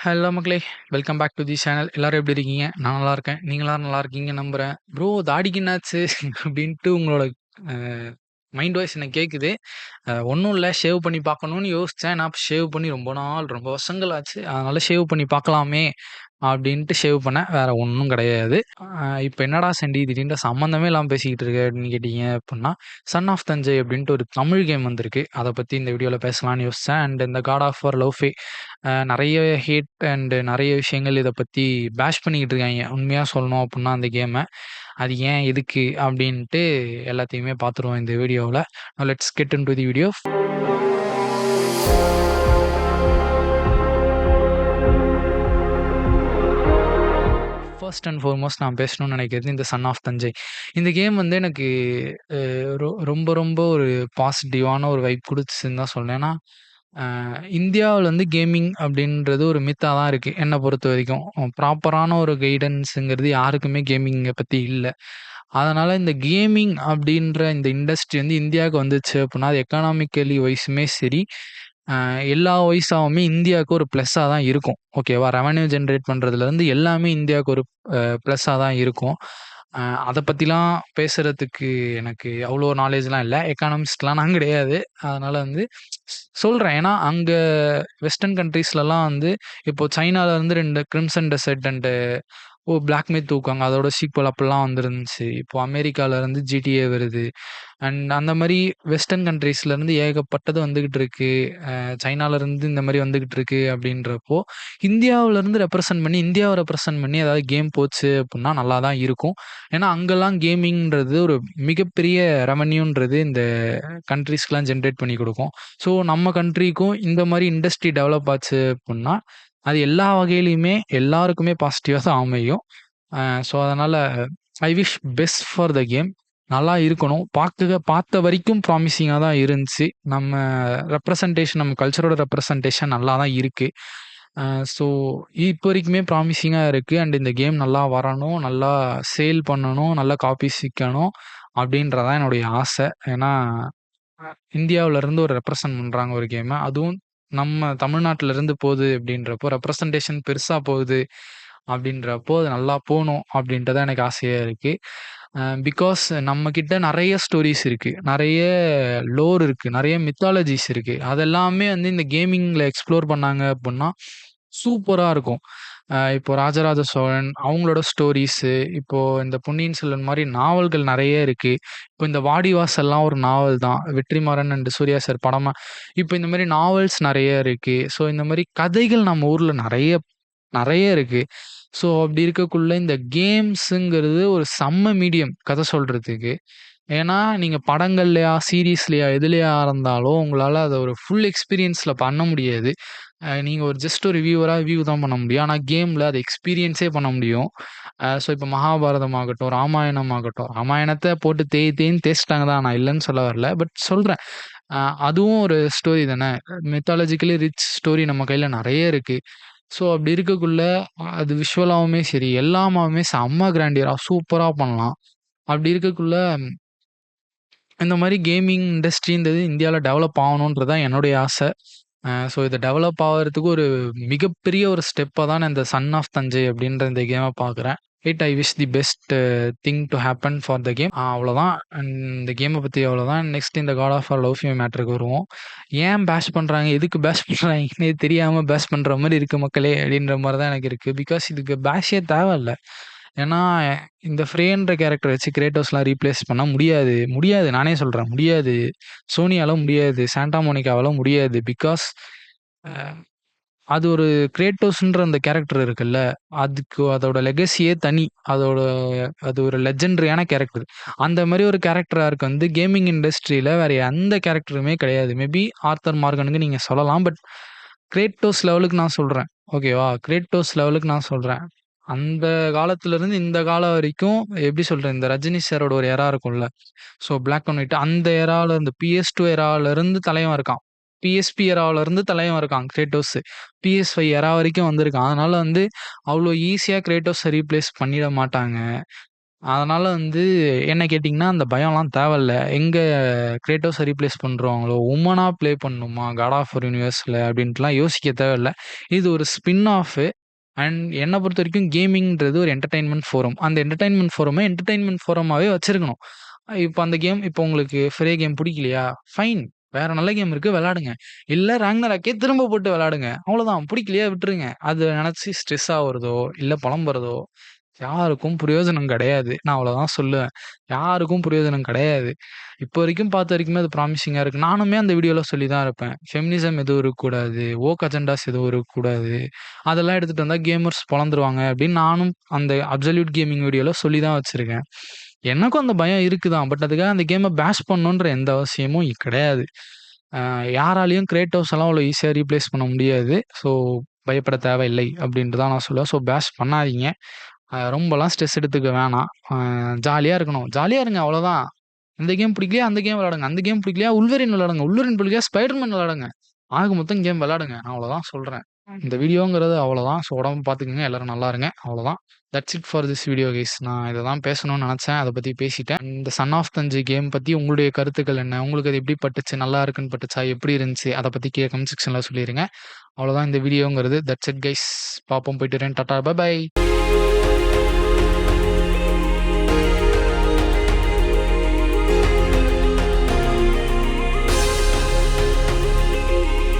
Hello மக்களே! Welcome back to the channel. எல்லாரும் எப்படி இருக்கீங்க? நான் நல்லா இருக்கேன். நீங்க எல்லாரும் நல்லா இருக்கீங்கன்னு நம்புறேன். ப்ரோ தாடிக்கு என்னாச்சு? அப்படின்ட்டு உங்களோட அ மைண்ட் வாய்ஸ் எனக்கு கேட்குது. ஒண்ணும் இல்ல ஷேவ் பண்ணி பார்க்கணும்னு யோசிச்சேன். நான் ஷேவ் பண்ணி ரொம்ப வருஷங்கள் ஆச்சு. அதனால ஷேவ் பண்ணி பார்க்கலாமே அப்படின்ட்டு ஷேவ் பண்ணேன். வேற ஒண்ணும் கிடையாது. இப்ப என்னடா சண்டி திடீர்னு சம்மந்தமே இல்லாம பேசிக்கிட்டு இருக்க அப்படின்னு கேட்டீங்க அப்படின்னா, சன் ஆஃப் தஞ்சை அப்படின்ட்டு ஒரு தமிழ் கேம் வந்திருக்கு. அத பத்தி இந்த வீடியோல பேசலாம்னு யோசிச்சேன். அண்ட் இந்த காட் ஆஃப் வார் லவ் நெறைய ஹேட் அண்ட் நெறைய விஷயங்கள் இத பத்தி பேஷ் பண்ணிக்கிட்டு இருக்காய்ங்க. உண்மையா சொல்லணும் அப்புட்ன்னா அந்த கேம. அது ஏன்? எதுக்கு? அப்டின்ட்டு எல்லாத்தையுமே பார்த்துருவோம் இந்த வீடியோவுல. Now let's get into the video. First and foremost நான் பேசணும்னு நெனைக்கிறது இந்த சன் ஆஃப் தஞ்சை. இந்த கேம் வந்து எனக்கு அ ரொம்ப ஒரு பாசிட்டிவான ஒரு வைப் குடுச்சுச்சுன்னு தான் சொல்லணும். ஏன்னா, அ இந்தியாவுல வந்து கேமிங் அப்டின்றது ஒரு மித்தா தான் இருக்கு. என்ன பொறுத்தவரைக்கும். ப்ராப்பரான ஒரு கைடன்ஸ்ங்கிறது யாருக்குமே கேமிங்க பத்தி இல்ல. அதனால இந்த கேமிங் அப்டின்ற இந்த இண்டஸ்ட்ரி வந்து இந்தியாவுக்கு வந்துச்சு அப்டின்னா, அது எக்கானாமிக்கலி வைஸுமே சரி, அ எல்லா வைஸாவுமே இந்தியாவுக்கு ஒரு ப்ளஸ்ஸா தான் இருக்கும். ஓகேவா? ரெவன்யூ ஜெனரேட் பண்றதுலருந்து எல்லாமே இந்தியாவுக்கு ஒரு ப்ளஸ்ஸா தான் இருக்கும். அ அத பத்திலாம் பேசுறதுக்கு எனக்கு அவ்ளோ நாலேட்ஜ்லாம் இல்ல. எக்கானமிஸ்ட்லாம் நான் கிடையாது. அதனால வந்து சொல்றேன். ஏன்னா, அங்க வெஸ்டர்ன் கண்ட்ரீஸ்லலாம் வந்து இப்போ சைனாலருந்து 2 crimson desert and black myth தூக்குவாங்க. அதோட சீக்வல் அப்பலாம் வந்துருந்துச்சு. இப்போ அமெரிக்காலருந்து GTA வருது. அண்ட் அந்த மாரி வெஸ்டர்ன் கண்ட்ரீஸ்லருந்து ஏகப்பட்டது வந்துகிட்டு இருக்கு. சைனாலருந்து இந்த மாரி வந்துகிட்டு இருக்கு அப்படின்றப்போ, இந்தியாவுலருந்து இந்தியாவ ரெப்ரசன்ட் பண்ணி ஏதாவது கேம் போச்சு அப்புட்ன்னா நல்லா தான் இருக்கும். ஏன்னா, அங்கலாம் கேமிங்ன்றது ஒரு மிகப்பெரிய ரெவன்யூன்றது இந்த கண்ட்ரீஸ்க்குலாம் ஜெனரேட் பண்ணி குடுக்கும். ஸோ, நம்ம கண்ட்ரிக்கும் இந்த மாரி இண்டஸ்ட்ரி டெவலப் ஆச்சு அப்புட்ன்னா, அது எல்லா வகையிலயுமே எல்லாருக்குமே பாசிட்டிவா தான் அமையும். ஸோ, அதனால I wish best for the game. நல்லா இருக்கணும். பார்த்த வரைக்கும் ப்ராமிசிங்கா தான் இருந்துச்சு. நம்ம கல்ச்சரோட ரெப்ரசன்டேஷன் நல்லா தான் இருக்கு. அ ஸோ இப்போ வரைக்குமே ப்ராமிசிங்கா இருக்கு. அண்ட் இந்த கேம் நல்லா வரணும், நல்லா சேல் பண்ணணும், நல்லா காப்பீஸ் விக்கணும் அப்படின்றது தான் என்னுடைய ஆசை. ஏன்னா, அ இந்தியாவுலருந்து ஒரு ரெப்ரசன்ட் பண்றாங்க ஒரு கேம. அதுவும் நம்ம தமிழ்நாட்டுலருந்து போது அப்படின்றப்போ ரெப்ரசன்டேஷன் பெருசா போகுது அப்படின்றப்போ, அது நல்லா போணும் அப்படின்ட்டு தான் எனக்கு ஆசையா இருக்கு. பிகாஸ் நம்ம கிட்ட நெறைய ஸ்டோரீஸ் இருக்கு. நெறைய லோர் இருக்கு. நெறைய மித்தாலஜிஸ் இருக்கு. அதெல்லாமே வந்து இந்த கேமிங்ல எக்ஸ்ப்ளோர் பண்ணாங்க அப்புட்ன்னா, சூப்பரா இருக்கும். இப்போ ராஜராஜ சோழன் அவங்களோட ஸ்டோரீஸு, இப்போ இந்த பொன்னியின் செல்வன் மாரி நாவல்கள் நெறைய இருக்கு. இப்போ இந்த வாடிவாசல்லாம் ஒரு நாவல் தான். வெற்றிமாறன் அண்ட் சூர்யா சார் படமா இப்போ இந்த மாரி நாவல்ஸ் நெறைய இருக்கு. ஸோ இந்த மாரி கதைகள் நம்ம ஊர்ல நெறைய இருக்கு. ஸோ அப்படி இருக்கக்குள்ள இந்த கேம்ஸுங்கிறது ஒரு செம்ம மீடியம் கதை சொல்றதுக்கு. ஏன்னா, நீங்க படங்கள்லயா, சீரிஸ்லயா எதுலயா இருந்தாலும் உங்களால அத ஒரு ஃபுல் எக்ஸ்பீரியன்ஸ்ல பண்ண முடியாது. நீங்க ஒரு ஜஸ்ட் ஒரு வியூ தான் பண்ண முடியும். ஆனா கேம்ல அத எக்ஸ்பீரியன்ஸே பண்ண முடியும். ஸோ இப்ப மகாபாரதம் ஆகட்டும், ராமாயணம் ஆகட்டும், ராமாயணத்த போட்டு தேய்ன்னு தேய்ச்சுட்டாங்க தான். நான் இல்லன்னு சொல்ல வரல. பட் சொல்றேன். அ அதுவும் ஒரு ஸ்டோரி தானே. மித்தாலஜிக்கலி ரிச் ஸ்டோரி நம்ம கையில நெறைய இருக்கு. ஸோ அப்படி இருக்கக்குள்ள, அது விஷுவலாவுமே சரி, எல்லாமாவுமே செம்ம கிராண்டியரா சூப்பரா பண்ணலாம். அப்படி இருக்கக்குள்ள, இந்த மாரி கேமிங் இண்டஸ்ட்ரின்றது இந்தியால டெவலப் ஆவணுன்றது தான் என்னுடைய ஆசை. ஸோ இத டெவலப் ஆவறதுக்கு ஒரு மிகப்பெரிய ஒரு ஸ்டெப்பா தான் நான் இந்த சன் ஆஃப் தஞ்சை அப்படின்ற இந்த கேம பார்க்குறேன். I wish the best thing to happen for the game. அவ்வளோதான். அண்ட் இந்த கேம பத்தி அவ்வளோதான். நெக்ஸ்ட் இந்த காட் ஆஃப் வார் லவ் ஃபீம் மேட்டருக்கு வருவோம். ஏன் பேஷ் பண்றாங்க? எதுக்கு பேஷ் பண்றாங்கன்னே தெரியாம பேஷ் பண்ற மாரி இருக்கு மக்களே! அப்படின்ற மாரி தான் எனக்கு இருக்கு. பிகாஸ் இதுக்கு பேஷே தேவையில்ல. ஏன்னா, இந்த ஃப்ரேன்ற கேரக்டர் வச்சு கிரேட்டோஸ்லாம் ரீப்ளேஸ் பண்ண முடியாது. முடியாது. நானே சொல்றேன். முடியாது. சோனியால முடியாது. சாண்டா மோனிகாவால முடியாது. பிகாஸ் அ அது ஒரு கிரேட்டோஸ்ன்ற அந்த கேரக்டர் இருக்குல்ல, அதோட லெகசியே தனி. அது ஒரு லெஜெண்டரியான கேரக்டர். அந்த மாரி ஒரு கேரக்டர் ஆர்க் வந்து கேமிங் இண்டஸ்ட்ரியில வேற எந்த கேரக்டருமே கிடையாது. மேபி ஆர்தர் மார்கனுக்கு நீங்க சொல்லலாம். பட் கிரேட்டோஸ் லெவலுக்கு நான் சொல்றேன். ஓகேவா? கிரேட்டோஸ் லெவலுக்கு நான் சொல்றேன். அந்த காலத்துலருந்து இந்த காலம் வரைக்கும் எப்படி சொல்றது? இந்த ரஜினி சாரோட ஒரு எரா இருக்கும்ல. ஸோ பிளாக் அண்ட் ஒயிட் அந்த எரால இருந்து PS2 எரால இருந்து தலைவன் இருக்கான். PSP எராவுல இருந்து தலைவன் இருக்கான் கிரேட்டோஸ். PS5 எரா வரைக்கும் வந்திருக்கான். அதனால வந்து அவ்ளோ ஈஸியா கிரேட்டோஸ ரீப்ளேஸ் பண்ணிட மாட்டாங்க. அதனால வந்து என்ன கேட்டீங்கன்னா, அந்த பயம்லாம் தேவையில்ல. எங்க கிரேட்டோஸ ரீப்ளேஸ் பண்ருவாங்களோ, உமனா ப்ளே பண்ணணுமா காட் ஆஃப் வார் யூனிவர்ஸ்ல அப்படின்ட்டுலாம் யோசிக்க தேவையில்ல. இது ஒரு ஸ்பின் ஆஃப் அண்ட் என்ன பொறுத்தவரைக்கும் கேமிங்ன்றது ஒரு என்டர்டெயின்மென்ட் ஃபோரம். அந்த என்டர்டெயின்மென்ட் ஃபோரம என்டர்டெயின்மென்ட் ஃபோரமாவே வச்சிருக்கணும். இப்ப அந்த கேம் இப்ப உங்களுக்கு ஃப்ரே கேம் புடிக்கலையா? ஃபைன். வேற நல்ல கேம் இருக்கு விளையாடுங்க. இல்ல ராக்னராக்கே திரும்ப போட்டு விளையாடுங்க. அவ்வளோதான். புடிக்கலையா விட்டுருங்க. அத நெனச்சு ஸ்ட்ரெஸ் ஆவுறதோ, இல்ல பொலம்புறதோ யாருக்கும் பிரயோஜனம் கிடையாது. நான் அவ்வளோதான் சொல்லுவேன். யாருக்கும் பிரயோஜனம் கிடையாது. இப்போ வரைக்கும் பார்த்த வரைக்குமே அது ப்ராமிசிங்கா இருக்கு. நானுமே அந்த வீடியோல சொல்லி தான் இருப்பேன். ஃபெமினிசம் எதுவும் இருக்கக்கூடாது. வோக் அஜெண்டாஸ் எதுவும் இருக்கக்கூடாது. அதெல்லாம் எடுத்துட்டு வந்தா கேமர்ஸ் பொளந்துருவாங்க அப்படின்னு நானும் அந்த அப்சல்யூட் கேமிங் வீடியோல சொல்லி தான் வச்சிருக்கேன். எனக்கும் அந்த பயம் இருக்குதான். பட் அதுக்காக அந்த கேம பேஷ் பண்ணணுன்ற எந்த அவசியமும் கிடையாது. அ யாராலயும் கிரேட்டோஸ் எல்லாம் அவ்வளோ ஈஸியா ரீப்ளேஸ் பண்ண முடியாது. ஸோ பயப்பட தேவையில்லை அப்படின்ட்டு தான் நான் சொல்லுவேன். ஸோ பேஷ் பண்ணாதீங்க. ரொம்பலாம் ஸ்ட்ரெஸ் எடுத்துக்க வேணாம். ஜாலியா இருக்கணும். ஜாலியா இருங்க அவ்வளோதான். இந்த கேம் பிடிக்கலையா, அந்த கேம் விளையாடுங்க. அந்த கேம் பிடிக்கலையா, உல்வரின் விளையாடுங்க. உல்வரின் பிடிக்கலையா, ஸ்பைடர்மேன் விளையாடுங்க. ஆக மொத்தம் கேம் விளையாடுங்க. நான் அவ்வளோதான் சொல்றேன். இந்த வீடியோங்கிறது அவ்வளோதான். ஸோ உடம்ப பார்த்துக்கங்க. எல்லாரும் நல்லா இருங்க. அவ்வளோதான். That's it for this video guys. நான் இத தான் பேசணும்னு நெனச்சேன். அத பத்தி பேசிட்டேன். இந்த சன் ஆஃப் தஞ்சை கேம் பத்தி உங்களுடைய கருத்துக்கள் என்ன? உங்களுக்கு அது எப்படி பட்டுச்சு? நல்லா இருக்குன்னு பட்டுச்சா? எப்படி இருந்துச்சு? அத பத்தி கீழ கமெண்ட் செக்ஷன்ல சொல்லிருங்க. அவ்வளோதான் இந்த வீடியோங்கிறது. That's it guys. பார்ப்போம். போயிட்டு வரேன். டாடா. Bye by.